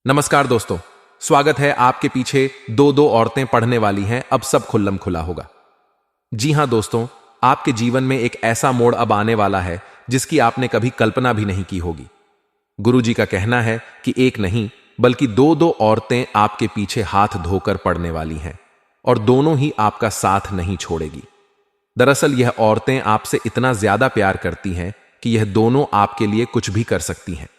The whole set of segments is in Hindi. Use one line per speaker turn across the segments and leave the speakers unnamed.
नमस्कार दोस्तों, स्वागत है। आपके पीछे दो दो औरतें पढ़ने वाली हैं, अब सब खुल्लम खुला होगा। जी हां दोस्तों, आपके जीवन में एक ऐसा मोड़ अब आने वाला है जिसकी आपने कभी कल्पना भी नहीं की होगी। गुरुजी का कहना है कि एक नहीं बल्कि दो दो औरतें आपके पीछे हाथ धोकर पड़ने वाली हैं और दोनों ही आपका साथ नहीं छोड़ेगी। दरअसल यह औरतें आपसे इतना ज्यादा प्यार करती हैं कि यह दोनों आपके लिए कुछ भी कर सकती हैं।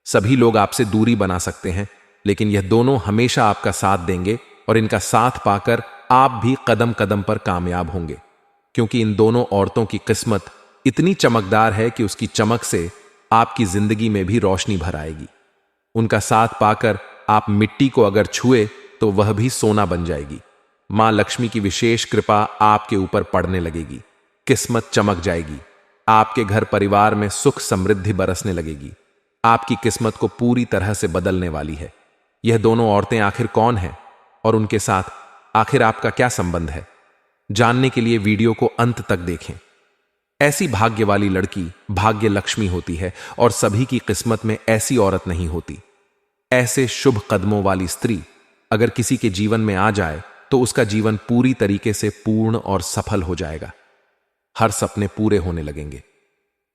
सभी लोग आपसे दूरी बना सकते हैं, लेकिन यह दोनों हमेशा आपका साथ देंगे और इनका साथ पाकर आप भी कदम कदम पर कामयाब होंगे, क्योंकि इन दोनों औरतों की किस्मत इतनी चमकदार है कि उसकी चमक से आपकी जिंदगी में भी रोशनी भर आएगी। उनका साथ पाकर आप मिट्टी को अगर छुए तो वह भी सोना बन जाएगी। मां लक्ष्मी की विशेष कृपा आपके ऊपर पड़ने लगेगी, किस्मत चमक जाएगी, आपके घर परिवार में सुख समृद्धि बरसने लगेगी। आपकी किस्मत को पूरी तरह से बदलने वाली है। यह दोनों औरतें आखिर कौन हैं और उनके साथ आखिर आपका क्या संबंध है, जानने के लिए वीडियो को अंत तक देखें। ऐसी भाग्य वाली लड़की भाग्य लक्ष्मी होती है और सभी की किस्मत में ऐसी औरत नहीं होती। ऐसे शुभ कदमों वाली स्त्री अगर किसी के जीवन में आ जाए तो उसका जीवन पूरी तरीके से पूर्ण और सफल हो जाएगा। हर सपने पूरे होने लगेंगे।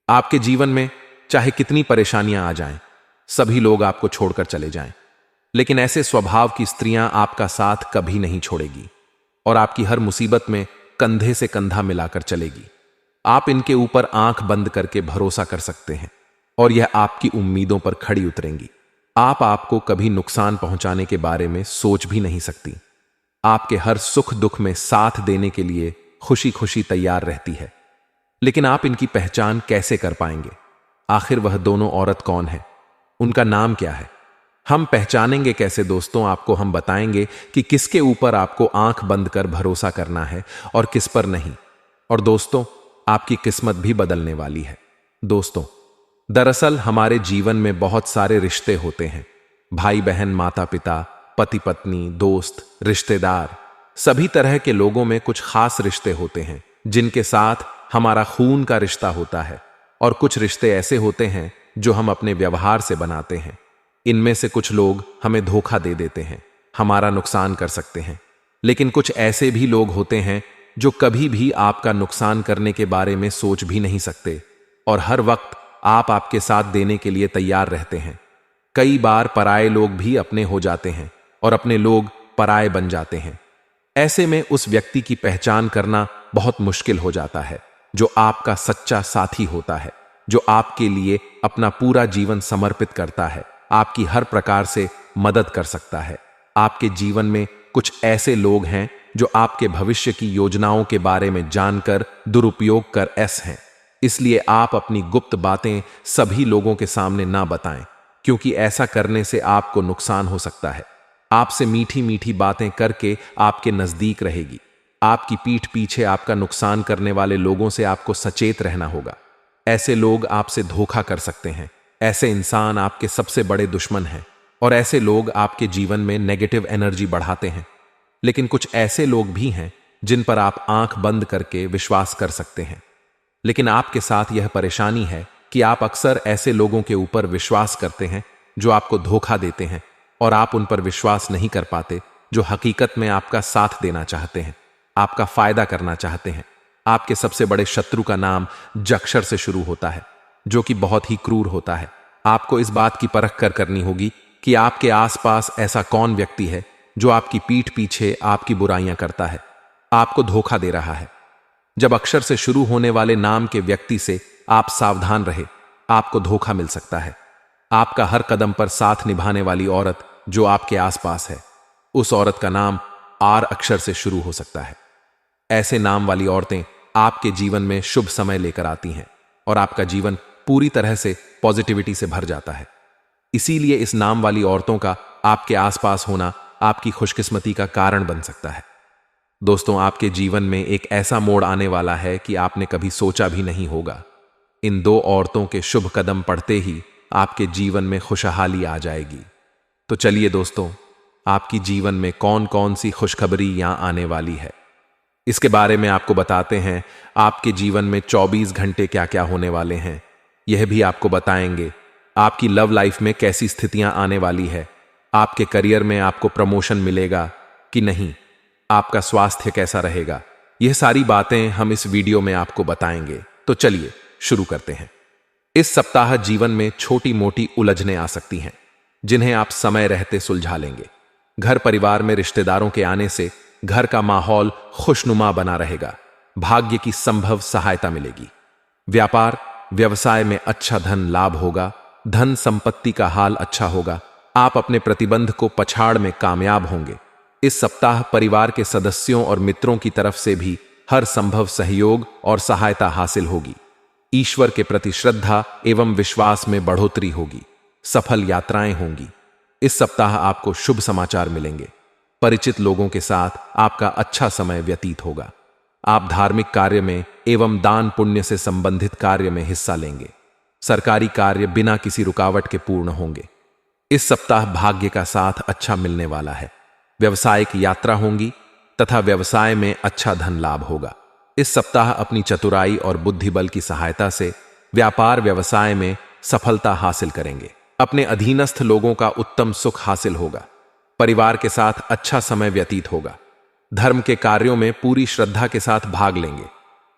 आपके जीवन में चाहे कितनी परेशानियां आ जाएं, सभी लोग आपको छोड़कर चले जाएं, लेकिन ऐसे स्वभाव की स्त्रियां आपका साथ कभी नहीं छोड़ेगी और आपकी हर मुसीबत में कंधे से कंधा मिलाकर चलेगी। आप इनके ऊपर आंख बंद करके भरोसा कर सकते हैं और यह आपकी उम्मीदों पर खड़ी उतरेंगी। आपको कभी नुकसान पहुंचाने के बारे में सोच भी नहीं सकती। आपके हर सुख दुख में साथ देने के लिए खुशी खुशी तैयार रहती है। लेकिन आप इनकी पहचान कैसे कर पाएंगे? आखिर वह दोनों औरत कौन है, उनका नाम क्या है? हम पहचानेंगे कैसे दोस्तों? आपको हम बताएंगे कि किसके ऊपर आपको आंख बंद कर भरोसा करना है और किस पर नहीं। और दोस्तों, आपकी किस्मत भी बदलने वाली है। दोस्तों, दरअसल हमारे जीवन में बहुत सारे रिश्ते होते हैं। भाई बहन, माता पिता, पति पत्नी, दोस्त, रिश्तेदार, सभी तरह के लोगों में कुछ खास रिश्ते होते हैं जिनके साथ हमारा खून का रिश्ता होता है, और कुछ रिश्ते ऐसे होते हैं जो हम अपने व्यवहार से बनाते हैं। इनमें से कुछ लोग हमें धोखा दे देते हैं, हमारा नुकसान कर सकते हैं, लेकिन कुछ ऐसे भी लोग होते हैं जो कभी भी आपका नुकसान करने के बारे में सोच भी नहीं सकते और हर वक्त आपके साथ देने के लिए तैयार रहते हैं। कई बार पराये लोग भी अपने हो जाते हैं और अपने लोग पराये बन जाते हैं। ऐसे में उस व्यक्ति की पहचान करना बहुत मुश्किल हो जाता है जो आपका सच्चा साथी होता है, जो आपके लिए अपना पूरा जीवन समर्पित करता है, आपकी हर प्रकार से मदद कर सकता है। आपके जीवन में कुछ ऐसे लोग हैं जो आपके भविष्य की योजनाओं के बारे में जानकर दुरुपयोग कर हैं। इसलिए आप अपनी गुप्त बातें सभी लोगों के सामने ना बताएं, क्योंकि ऐसा करने से आपको नुकसान हो सकता है। आपसे मीठी मीठी बातें करके आपके नजदीक रहेगी। आपकी पीठ पीछे आपका नुकसान करने वाले लोगों से आपको सचेत रहना होगा। ऐसे लोग आपसे धोखा कर सकते हैं। ऐसे इंसान आपके सबसे बड़े दुश्मन हैं और ऐसे लोग आपके जीवन में नेगेटिव एनर्जी बढ़ाते हैं। लेकिन कुछ ऐसे लोग भी हैं जिन पर आप आंख बंद करके विश्वास कर सकते हैं। लेकिन आपके साथ यह परेशानी है कि आप अक्सर ऐसे लोगों के ऊपर विश्वास करते हैं जो आपको धोखा देते हैं और आप उन पर विश्वास नहीं कर पाते जो हकीकत में आपका साथ देना चाहते हैं, आपका फायदा करना चाहते हैं। आपके सबसे बड़े शत्रु का नाम जक्षर से शुरू होता है, जो कि बहुत ही क्रूर होता है। आपको इस बात की परख करनी होगी कि आपके आसपास ऐसा कौन व्यक्ति है जो आपकी पीठ पीछे आपकी बुराइयां करता है, आपको धोखा दे रहा है। जब अक्षर से शुरू होने वाले नाम के व्यक्ति से आप सावधान रहे, आपको धोखा मिल सकता है। आपका हर कदम पर साथ निभाने वाली औरत जो आपके आसपास है, उस औरत का नाम आर अक्षर से शुरू हो सकता है। ऐसे नाम वाली औरतें आपके जीवन में शुभ समय लेकर आती हैं और आपका जीवन पूरी तरह से पॉजिटिविटी से भर जाता है। इसीलिए इस नाम वाली औरतों का आपके आसपास होना आपकी खुशकिस्मती का कारण बन सकता है। दोस्तों, आपके जीवन में एक ऐसा मोड़ आने वाला है कि आपने कभी सोचा भी नहीं होगा। इन दो औरतों के शुभ कदम पड़ते ही आपके जीवन में खुशहाली आ जाएगी। तो चलिए दोस्तों, आपकी जीवन में कौन कौन सी खुशखबरी यहां आने वाली है, इसके बारे में आपको बताते हैं। आपके जीवन में 24 घंटे क्या क्या होने वाले हैं, यह भी आपको बताएंगे। आपकी लव लाइफ में कैसी स्थितियां आने वाली है, आपके करियर में आपको प्रमोशन मिलेगा कि नहीं, आपका स्वास्थ्य कैसा रहेगा, यह सारी बातें हम इस वीडियो में आपको बताएंगे। तो चलिए शुरू करते हैं। इस सप्ताह जीवन में छोटी मोटी उलझनें आ सकती हैं, जिन्हें आप समय रहते सुलझा लेंगे। घर परिवार में रिश्तेदारों के आने से घर का माहौल खुशनुमा बना रहेगा। भाग्य की संभव सहायता मिलेगी। व्यापार व्यवसाय में अच्छा धन लाभ होगा। धन संपत्ति का हाल अच्छा होगा। आप अपने प्रतिबंध को पछाड़ में कामयाब होंगे। इस सप्ताह परिवार के सदस्यों और मित्रों की तरफ से भी हर संभव सहयोग और सहायता हासिल होगी। ईश्वर के प्रति श्रद्धा एवं विश्वास में बढ़ोतरी होगी। सफल यात्राएं होंगी। इस सप्ताह आपको शुभ समाचार मिलेंगे। परिचित लोगों के साथ आपका अच्छा समय व्यतीत होगा। आप धार्मिक कार्य में एवं दान पुण्य से संबंधित कार्य में हिस्सा लेंगे। सरकारी कार्य बिना किसी रुकावट के पूर्ण होंगे। इस सप्ताह भाग्य का साथ अच्छा मिलने वाला है। व्यवसायिक यात्रा होंगी तथा व्यवसाय में अच्छा धन लाभ होगा। इस सप्ताह अपनी चतुराई और बुद्धिबल की सहायता से व्यापार व्यवसाय में सफलता हासिल करेंगे। अपने अधीनस्थ लोगों का उत्तम सुख हासिल होगा। परिवार के साथ अच्छा समय व्यतीत होगा। धर्म के कार्यों में पूरी श्रद्धा के साथ भाग लेंगे।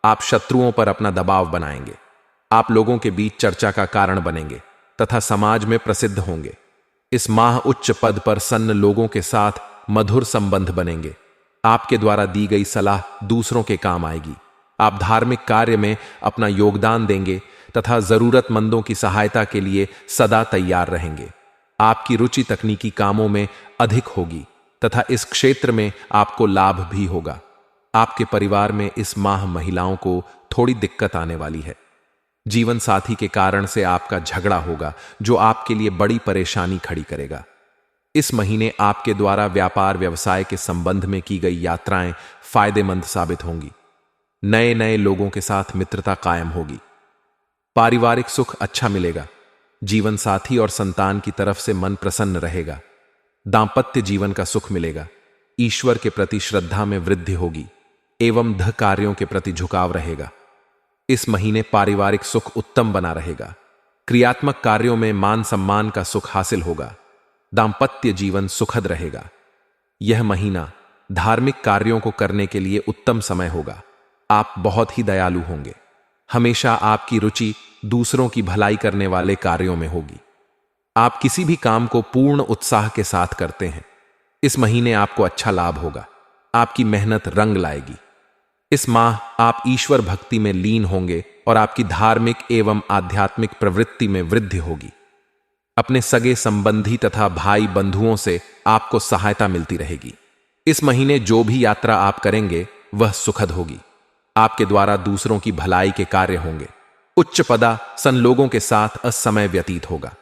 आप शत्रुओं पर अपना दबाव बनाएंगे। आप लोगों के बीच चर्चा का कारण बनेंगे तथा समाज में प्रसिद्ध होंगे। इस माह उच्च पद पर सन्न लोगों के साथ मधुर संबंध बनेंगे। आपके द्वारा दी गई सलाह दूसरों के काम आएगी। आप धार्मिक कार्य में अपना योगदान देंगे तथा जरूरतमंदों की सहायता के लिए सदा तैयार रहेंगे। आपकी रुचि तकनीकी कामों में अधिक होगी तथा इस क्षेत्र में आपको लाभ भी होगा। आपके परिवार में इस माह महिलाओं को थोड़ी दिक्कत आने वाली है। जीवन साथी के कारण से आपका झगड़ा होगा, जो आपके लिए बड़ी परेशानी खड़ी करेगा। इस महीने आपके द्वारा व्यापार व्यवसाय के संबंध में की गई यात्राएं फायदेमंद साबित होंगी। नए नए लोगों के साथ मित्रता कायम होगी। पारिवारिक सुख अच्छा मिलेगा। जीवन साथी और संतान की तरफ से मन प्रसन्न रहेगा। दांपत्य जीवन का सुख मिलेगा। ईश्वर के प्रति श्रद्धा में वृद्धि होगी एवं धर्म कार्यों के प्रति झुकाव रहेगा। इस महीने पारिवारिक सुख उत्तम बना रहेगा। क्रियात्मक कार्यों में मान सम्मान का सुख हासिल होगा। दांपत्य जीवन सुखद रहेगा। यह महीना धार्मिक कार्यों को करने के लिए उत्तम समय होगा। आप बहुत ही दयालु होंगे। हमेशा आपकी रुचि दूसरों की भलाई करने वाले कार्यों में होगी। आप किसी भी काम को पूर्ण उत्साह के साथ करते हैं। इस महीने आपको अच्छा लाभ होगा। आपकी मेहनत रंग लाएगी। इस माह आप ईश्वर भक्ति में लीन होंगे और आपकी धार्मिक एवं आध्यात्मिक प्रवृत्ति में वृद्धि होगी। अपने सगे संबंधी तथा भाई बंधुओं से आपको सहायता मिलती रहेगी। इस महीने जो भी यात्रा आप करेंगे वह सुखद होगी। आपके द्वारा दूसरों की भलाई के कार्य होंगे। उच्च पदासन लोगों के साथ असमय व्यतीत होगा।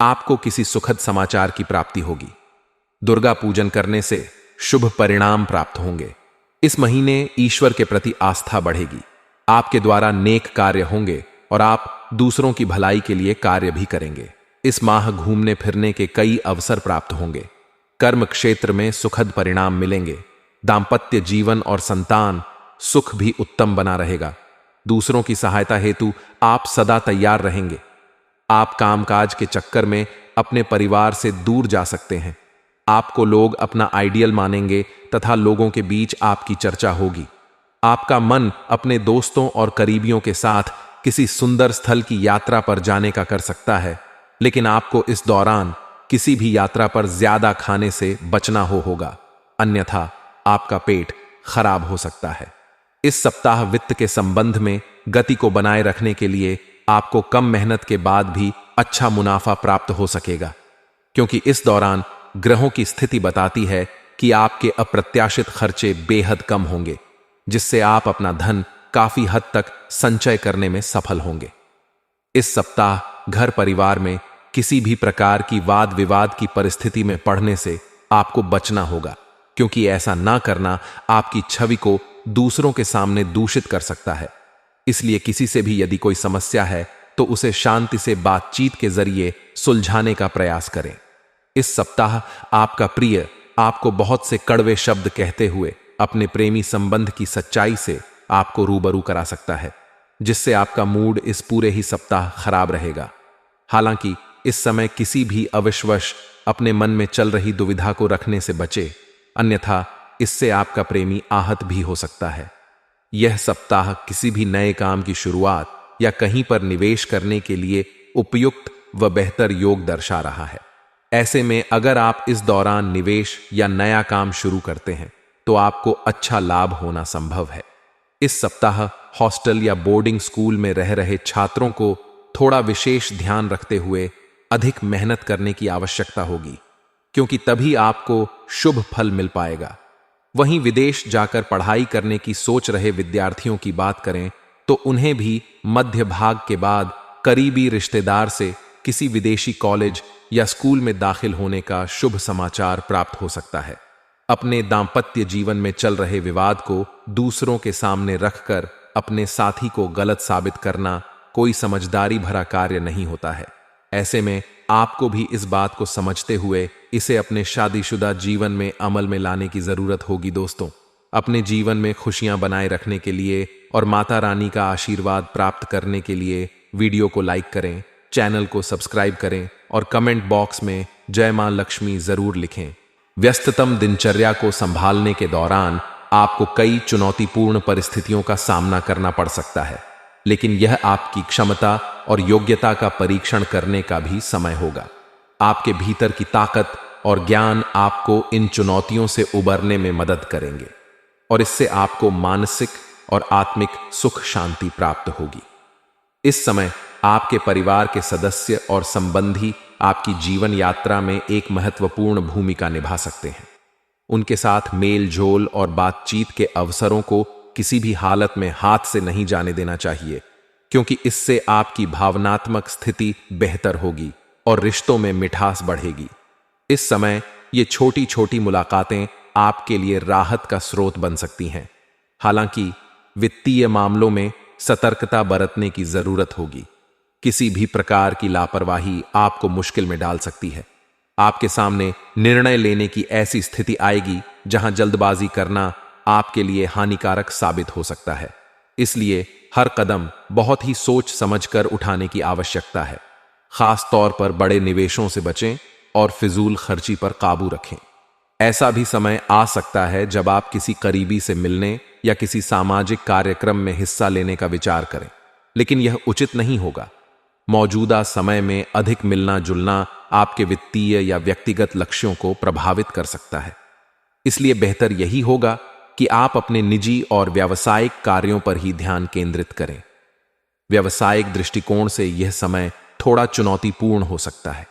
आपको किसी सुखद समाचार की प्राप्ति होगी। दुर्गा पूजन करने से शुभ परिणाम प्राप्त होंगे। इस महीने ईश्वर के प्रति आस्था बढ़ेगी। आपके द्वारा नेक कार्य होंगे और आप दूसरों की भलाई के लिए कार्य भी करेंगे। इस माह घूमने फिरने के कई अवसर प्राप्त होंगे। कर्म क्षेत्र में सुखद परिणाम मिलेंगे। दांपत्य जीवन और संतान सुख भी उत्तम बना रहेगा। दूसरों की सहायता हेतु आप सदा तैयार रहेंगे। आप कामकाज के चक्कर में अपने परिवार से दूर जा सकते हैं। आपको लोग अपना आइडियल मानेंगे तथा लोगों के बीच आपकी चर्चा होगी। आपका मन अपने दोस्तों और करीबियों के साथ किसी सुंदर स्थल की यात्रा पर जाने का कर सकता है, लेकिन आपको इस दौरान किसी भी यात्रा पर ज्यादा खाने से बचना होगा, अन्यथा आपका पेट खराब हो सकता है। इस सप्ताह वित्त के संबंध में गति को बनाए रखने के लिए आपको कम मेहनत के बाद भी अच्छा मुनाफा प्राप्त हो सकेगा, क्योंकि इस दौरान ग्रहों की स्थिति बताती है कि आपके अप्रत्याशित खर्चे बेहद कम होंगे, जिससे आप अपना धन काफी हद तक संचय करने में सफल होंगे। इस सप्ताह घर परिवार में किसी भी प्रकार की वाद विवाद की परिस्थिति में पड़ने से आपको बचना होगा, क्योंकि ऐसा ना करना आपकी छवि को दूसरों के सामने दूषित कर सकता है। इसलिए किसी से भी यदि कोई समस्या है तो उसे शांति से बातचीत के जरिए सुलझाने का प्रयास करें। इस सप्ताह आपका प्रिय आपको बहुत से कड़वे शब्द कहते हुए अपने प्रेमी संबंध की सच्चाई से आपको रूबरू करा सकता है, जिससे आपका मूड इस पूरे ही सप्ताह खराब रहेगा। हालांकि इस समय किसी भी अविश्वास अपने मन में चल रही दुविधा को रखने से बचे, अन्यथा इससे आपका प्रेमी आहत भी हो सकता है। यह सप्ताह किसी भी नए काम की शुरुआत या कहीं पर निवेश करने के लिए उपयुक्त व बेहतर योग दर्शा रहा है। ऐसे में अगर आप इस दौरान निवेश या नया काम शुरू करते हैं तो आपको अच्छा लाभ होना संभव है। इस सप्ताह हॉस्टल या बोर्डिंग स्कूल में रह रहे छात्रों को थोड़ा विशेष ध्यान रखते हुए अधिक मेहनत करने की आवश्यकता होगी, क्योंकि तभी आपको शुभ फल मिल पाएगा। वहीं विदेश जाकर पढ़ाई करने की सोच रहे विद्यार्थियों की बात करें तो उन्हें भी मध्य भाग के बाद करीबी रिश्तेदार से किसी विदेशी कॉलेज या स्कूल में दाखिल होने का शुभ समाचार प्राप्त हो सकता है। अपने दांपत्य जीवन में चल रहे विवाद को दूसरों के सामने रखकर अपने साथी को गलत साबित करना कोई समझदारी भरा कार्य नहीं होता है। ऐसे में आपको भी इस बात को समझते हुए इसे अपने शादीशुदा जीवन में अमल में लाने की जरूरत होगी। दोस्तों, अपने जीवन में खुशियां बनाए रखने के लिए और माता रानी का आशीर्वाद प्राप्त करने के लिए वीडियो को लाइक करें, चैनल को सब्सक्राइब करें और कमेंट बॉक्स में जय मां लक्ष्मी जरूर लिखें। व्यस्ततम दिनचर्या को संभालने के दौरान आपको कई चुनौतीपूर्ण परिस्थितियों का सामना करना पड़ सकता है, लेकिन यह आपकी क्षमता और योग्यता का परीक्षण करने का भी समय होगा। आपके भीतर की ताकत और ज्ञान आपको इन चुनौतियों से उबरने में मदद करेंगे और इससे आपको मानसिक और आत्मिक सुख शांति प्राप्त होगी। इस समय आपके परिवार के सदस्य और संबंधी आपकी जीवन यात्रा में एक महत्वपूर्ण भूमिका निभा सकते हैं। उनके साथ मेल जोल और बातचीत के अवसरों को किसी भी हालत में हाथ से नहीं जाने देना चाहिए, क्योंकि इससे आपकी भावनात्मक स्थिति बेहतर होगी और रिश्तों में मिठास बढ़ेगी। इस समय ये छोटी छोटी मुलाकातें आपके लिए राहत का स्रोत बन सकती हैं। हालांकि वित्तीय मामलों में सतर्कता बरतने की जरूरत होगी। किसी भी प्रकार की लापरवाही आपको मुश्किल में डाल सकती है। आपके सामने निर्णय लेने की ऐसी स्थिति आएगी जहां जल्दबाजी करना आपके लिए हानिकारक साबित हो सकता है। इसलिए हर कदम बहुत ही सोच समझकर उठाने की आवश्यकता है। खास तौर पर बड़े निवेशों से बचें और फिजूल खर्ची पर काबू रखें। ऐसा भी समय आ सकता है जब आप किसी करीबी से मिलने या किसी सामाजिक कार्यक्रम में हिस्सा लेने का विचार करें, लेकिन यह उचित नहीं होगा। मौजूदा समय में अधिक मिलना जुलना आपके वित्तीय या व्यक्तिगत लक्ष्यों को प्रभावित कर सकता है। इसलिए बेहतर यही होगा कि आप अपने निजी और व्यावसायिक कार्यों पर ही ध्यान केंद्रित करें। व्यावसायिक दृष्टिकोण से यह समय थोड़ा चुनौतीपूर्ण हो सकता है।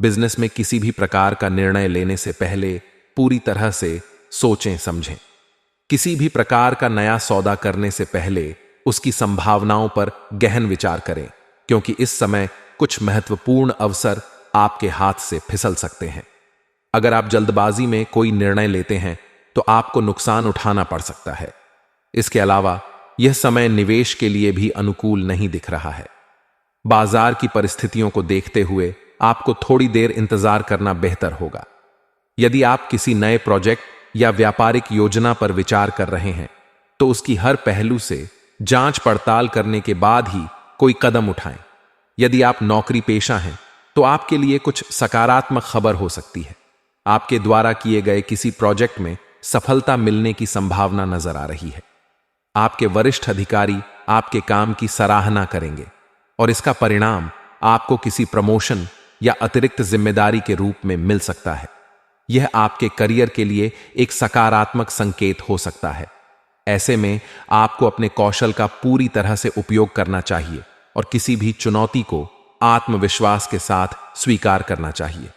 बिजनेस में किसी भी प्रकार का निर्णय लेने से पहले पूरी तरह से सोचें समझें। किसी भी प्रकार का नया सौदा करने से पहले उसकी संभावनाओं पर गहन विचार करें, क्योंकि इस समय कुछ महत्वपूर्ण अवसर आपके हाथ से फिसल सकते हैं। अगर आप जल्दबाजी में कोई निर्णय लेते हैं तो आपको नुकसान उठाना पड़ सकता है। इसके अलावा यह समय निवेश के लिए भी अनुकूल नहीं दिख रहा है। बाजार की परिस्थितियों को देखते हुए आपको थोड़ी देर इंतजार करना बेहतर होगा। यदि आप किसी नए प्रोजेक्ट या व्यापारिक योजना पर विचार कर रहे हैं तो उसकी हर पहलू से जांच पड़ताल करने के बाद ही कोई कदम उठाएं। यदि आप नौकरी पेशा हैं तो आपके लिए कुछ सकारात्मक खबर हो सकती है। आपके द्वारा किए गए किसी प्रोजेक्ट में सफलता मिलने की संभावना नजर आ रही है। आपके वरिष्ठ अधिकारी आपके काम की सराहना करेंगे और इसका परिणाम आपको किसी प्रमोशन या अतिरिक्त जिम्मेदारी के रूप में मिल सकता है। यह आपके करियर के लिए एक सकारात्मक संकेत हो सकता है। ऐसे में आपको अपने कौशल का पूरी तरह से उपयोग करना चाहिए और किसी भी चुनौती को आत्मविश्वास के साथ स्वीकार करना चाहिए।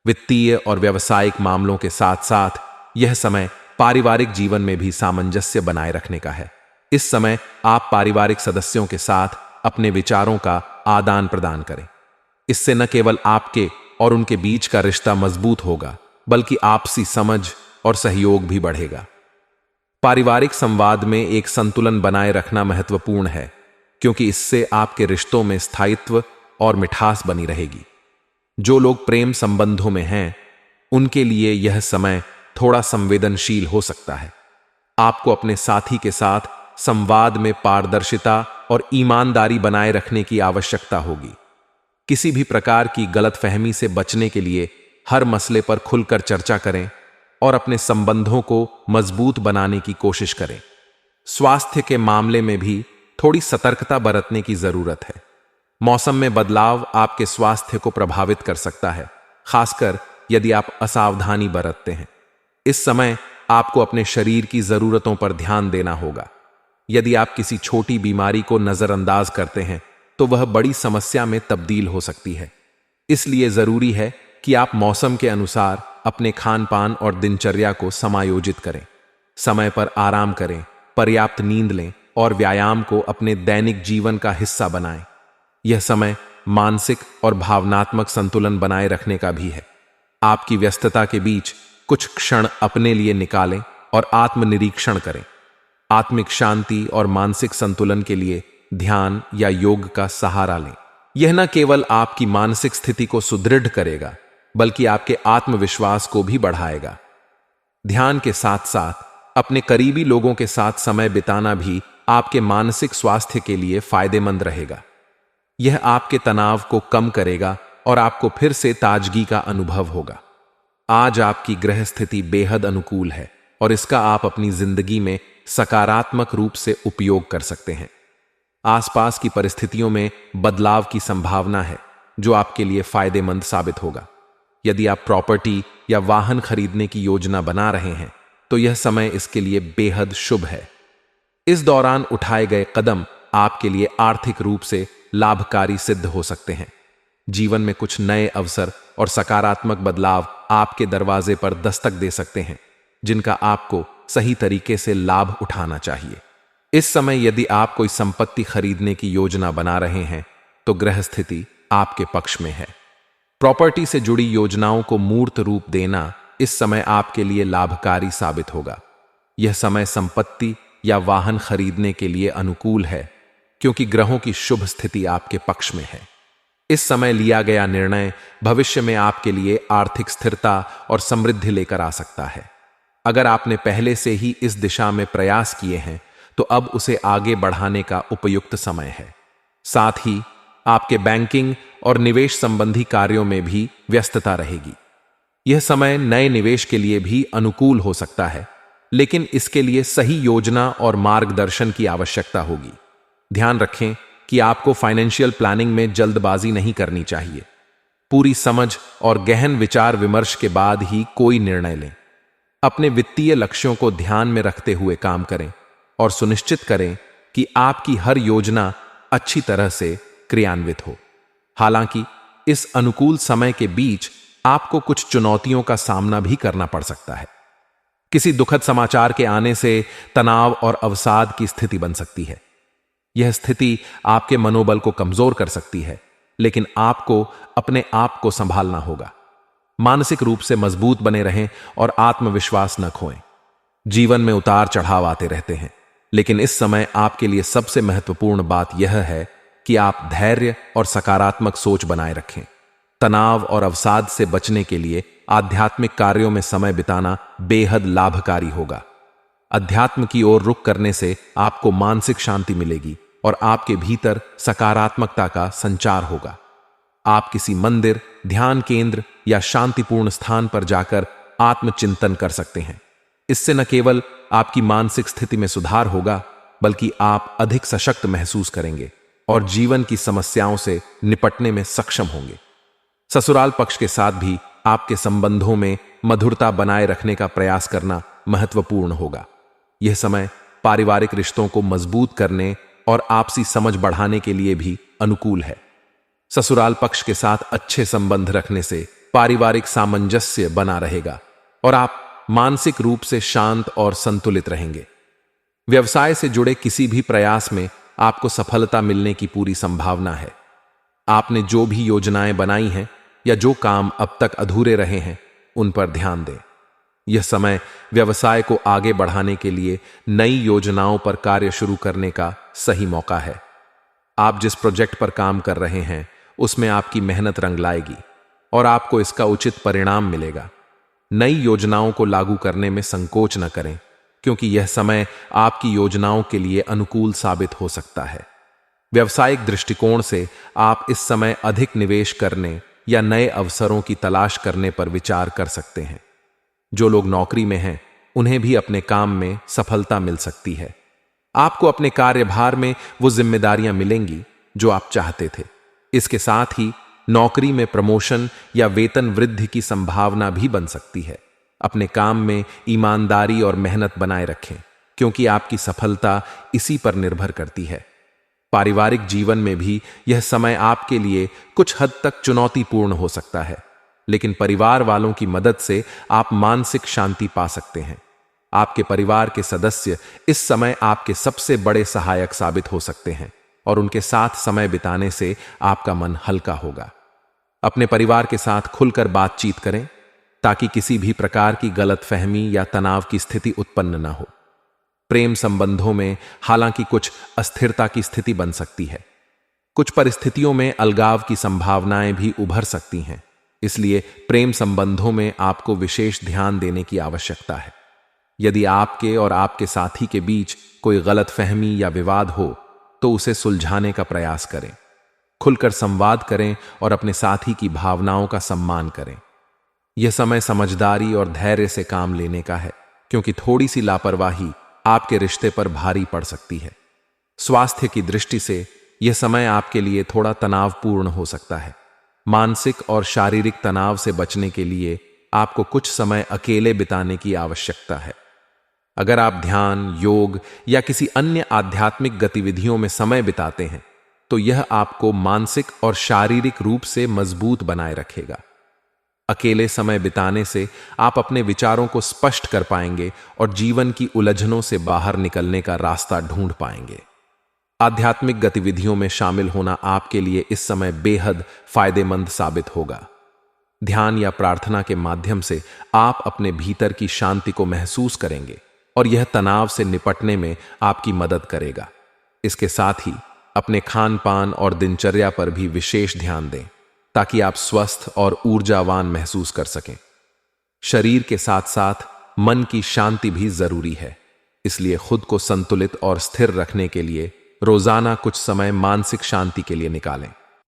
वित्तीय और व्यावसायिक मामलों के साथ साथ यह समय पारिवारिक जीवन में भी सामंजस्य बनाए रखने का है। इस समय आप पारिवारिक सदस्यों के साथ अपने विचारों का आदान प्रदान करें। इससे न केवल आपके और उनके बीच का रिश्ता मजबूत होगा, बल्कि आपसी समझ और सहयोग भी बढ़ेगा। पारिवारिक संवाद में एक संतुलन बनाए रखना महत्वपूर्ण है, क्योंकि इससे आपके रिश्तों में स्थायित्व और मिठास बनी रहेगी। जो लोग प्रेम संबंधों में हैं, उनके लिए यह समय थोड़ा संवेदनशील हो सकता है। आपको अपने साथी के साथ संवाद में पारदर्शिता और ईमानदारी बनाए रखने की आवश्यकता होगी। किसी भी प्रकार की गलतफहमी से बचने के लिए हर मसले पर खुलकर चर्चा करें और अपने संबंधों को मजबूत बनाने की कोशिश करें। स्वास्थ्य के मामले में भी थोड़ी सतर्कता बरतने की जरूरत है। मौसम में बदलाव आपके स्वास्थ्य को प्रभावित कर सकता है, खासकर यदि आप असावधानी बरतते हैं। इस समय आपको अपने शरीर की जरूरतों पर ध्यान देना होगा। यदि आप किसी छोटी बीमारी को नजरअंदाज करते हैं तो वह बड़ी समस्या में तब्दील हो सकती है। इसलिए जरूरी है कि आप मौसम के अनुसार अपने खान पान और दिनचर्या को समायोजित करें। समय पर आराम करें, पर्याप्त नींद लें और व्यायाम को अपने दैनिक जीवन का हिस्सा बनाएं। यह समय मानसिक और भावनात्मक संतुलन बनाए रखने का भी है। आपकी व्यस्तता के बीच कुछ क्षण अपने लिए निकालें और आत्मनिरीक्षण करें। आत्मिक शांति और मानसिक संतुलन के लिए ध्यान या योग का सहारा लें। यह न केवल आपकी मानसिक स्थिति को सुदृढ़ करेगा, बल्कि आपके आत्मविश्वास को भी बढ़ाएगा। ध्यान के साथ साथ अपने करीबी लोगों के साथ समय बिताना भी आपके मानसिक स्वास्थ्य के लिए फायदेमंद रहेगा। यह आपके तनाव को कम करेगा और आपको फिर से ताजगी का अनुभव होगा। आज आपकी ग्रह स्थिति बेहद अनुकूल है और इसका आप अपनी जिंदगी में सकारात्मक रूप से उपयोग कर सकते हैं। आसपास की परिस्थितियों में बदलाव की संभावना है, जो आपके लिए फायदेमंद साबित होगा। यदि आप प्रॉपर्टी या वाहन खरीदने की योजना बना रहे हैं तो यह समय इसके लिए बेहद शुभ है। इस दौरान उठाए गए कदम आपके लिए आर्थिक रूप से लाभकारी सिद्ध हो सकते हैं। जीवन में कुछ नए अवसर और सकारात्मक बदलाव आपके दरवाजे पर दस्तक दे सकते हैं, जिनका आपको सही तरीके से लाभ उठाना चाहिए। इस समय यदि आप कोई संपत्ति खरीदने की योजना बना रहे हैं तो ग्रह स्थिति आपके पक्ष में है। प्रॉपर्टी से जुड़ी योजनाओं को मूर्त रूप देना इस समय आपके लिए लाभकारी साबित होगा। यह समय संपत्ति या वाहन खरीदने के लिए अनुकूल है, क्योंकि ग्रहों की शुभ स्थिति आपके पक्ष में है। इस समय लिया गया निर्णय भविष्य में आपके लिए आर्थिक स्थिरता और समृद्धि लेकर आ सकता है। अगर आपने पहले से ही इस दिशा में प्रयास किए हैं तो अब उसे आगे बढ़ाने का उपयुक्त समय है। साथ ही आपके बैंकिंग और निवेश संबंधी कार्यों में भी व्यस्तता रहेगी। यह समय नए निवेश के लिए भी अनुकूल हो सकता है, लेकिन इसके लिए सही योजना और मार्गदर्शन की आवश्यकता होगी। ध्यान रखें कि आपको फाइनेंशियल प्लानिंग में जल्दबाजी नहीं करनी चाहिए। पूरी समझ और गहन विचार विमर्श के बाद ही कोई निर्णय लें। अपने वित्तीय लक्ष्यों को ध्यान में रखते हुए काम करें और सुनिश्चित करें कि आपकी हर योजना अच्छी तरह से क्रियान्वित हो। हालांकि इस अनुकूल समय के बीच आपको कुछ चुनौतियों का सामना भी करना पड़ सकता है। किसी दुखद समाचार के आने से तनाव और अवसाद की स्थिति बन सकती है। यह स्थिति आपके मनोबल को कमजोर कर सकती है, लेकिन आपको अपने आप को संभालना होगा। मानसिक रूप से मजबूत बने रहें और आत्मविश्वास न खोएं। जीवन में उतार चढ़ाव आते रहते हैं, लेकिन इस समय आपके लिए सबसे महत्वपूर्ण बात यह है कि आप धैर्य और सकारात्मक सोच बनाए रखें। तनाव और अवसाद से बचने के लिए आध्यात्मिक कार्यों में समय बिताना बेहद लाभकारी होगा। अध्यात्म की ओर रुख करने से आपको मानसिक शांति मिलेगी और आपके भीतर सकारात्मकता का संचार होगा। आप किसी मंदिर, ध्यान केंद्र या शांतिपूर्ण स्थान पर जाकर आत्मचिंतन कर सकते हैं। इससे न केवल आपकी मानसिक स्थिति में सुधार होगा, बल्कि आप अधिक सशक्त महसूस करेंगे और जीवन की समस्याओं से निपटने में सक्षम होंगे। ससुराल पक्ष के साथ भी आपके संबंधों में मधुरता बनाए रखने का प्रयास करना महत्वपूर्ण होगा। यह समय पारिवारिक रिश्तों को मजबूत करने और आपसी समझ बढ़ाने के लिए भी अनुकूल है। ससुराल पक्ष के साथ अच्छे संबंध रखने से पारिवारिक सामंजस्य बना रहेगा और आप मानसिक रूप से शांत और संतुलित रहेंगे। व्यवसाय से जुड़े किसी भी प्रयास में आपको सफलता मिलने की पूरी संभावना है। आपने जो भी योजनाएं बनाई हैं या जो काम अब तक अधूरे रहे हैं, उन पर ध्यान दें। यह समय व्यवसाय को आगे बढ़ाने के लिए नई योजनाओं पर कार्य शुरू करने का सही मौका है। आप जिस प्रोजेक्ट पर काम कर रहे हैं, उसमें आपकी मेहनत रंग लाएगी और आपको इसका उचित परिणाम मिलेगा। नई योजनाओं को लागू करने में संकोच न करें, क्योंकि यह समय आपकी योजनाओं के लिए अनुकूल साबित हो सकता है। व्यावसायिक दृष्टिकोण से आप इस समय अधिक निवेश करने या नए अवसरों की तलाश करने पर विचार कर सकते हैं। जो लोग नौकरी में हैं, उन्हें भी अपने काम में सफलता मिल सकती है। आपको अपने कार्यभार में वो जिम्मेदारियां मिलेंगी जो आप चाहते थे। इसके साथ ही नौकरी में प्रमोशन या वेतन वृद्धि की संभावना भी बन सकती है। अपने काम में ईमानदारी और मेहनत बनाए रखें, क्योंकि आपकी सफलता इसी पर निर्भर करती है। पारिवारिक जीवन में भी यह समय आपके लिए कुछ हद तक चुनौतीपूर्ण हो सकता है, लेकिन परिवार वालों की मदद से आप मानसिक शांति पा सकते हैं। आपके परिवार के सदस्य इस समय आपके सबसे बड़े सहायक साबित हो सकते हैं और उनके साथ समय बिताने से आपका मन हल्का होगा। अपने परिवार के साथ खुलकर बातचीत करें ताकि किसी भी प्रकार की गलतफहमी या तनाव की स्थिति उत्पन्न न हो। प्रेम संबंधों में हालांकि कुछ अस्थिरता की स्थिति बन सकती है। कुछ परिस्थितियों में अलगाव की संभावनाएं भी उभर सकती हैं, इसलिए प्रेम संबंधों में आपको विशेष ध्यान देने की आवश्यकता है। यदि आपके और आपके साथी के बीच कोई गलतफहमी या विवाद हो तो उसे सुलझाने का प्रयास करें। खुलकर संवाद करें और अपने साथी की भावनाओं का सम्मान करें। यह समय समझदारी और धैर्य से काम लेने का है, क्योंकि थोड़ी सी लापरवाही आपके रिश्ते पर भारी पड़ सकती है। स्वास्थ्य की दृष्टि से यह समय आपके लिए थोड़ा तनावपूर्ण हो सकता है। मानसिक और शारीरिक तनाव से बचने के लिए आपको कुछ समय अकेले बिताने की आवश्यकता है। अगर आप ध्यान, योग या किसी अन्य आध्यात्मिक गतिविधियों में समय बिताते हैं तो यह आपको मानसिक और शारीरिक रूप से मजबूत बनाए रखेगा। अकेले समय बिताने से आप अपने विचारों को स्पष्ट कर पाएंगे और जीवन की उलझनों से बाहर निकलने का रास्ता ढूंढ पाएंगे। आध्यात्मिक गतिविधियों में शामिल होना आपके लिए इस समय बेहद फायदेमंद साबित होगा। ध्यान या प्रार्थना के माध्यम से आप अपने भीतर की शांति को महसूस करेंगे और यह तनाव से निपटने में आपकी मदद करेगा। इसके साथ ही अपने खान पान और दिनचर्या पर भी विशेष ध्यान दें ताकि आप स्वस्थ और ऊर्जावान महसूस कर सकें। शरीर के साथ साथ मन की शांति भी जरूरी है, इसलिए खुद को संतुलित और स्थिर रखने के लिए रोजाना कुछ समय मानसिक शांति के लिए निकालें।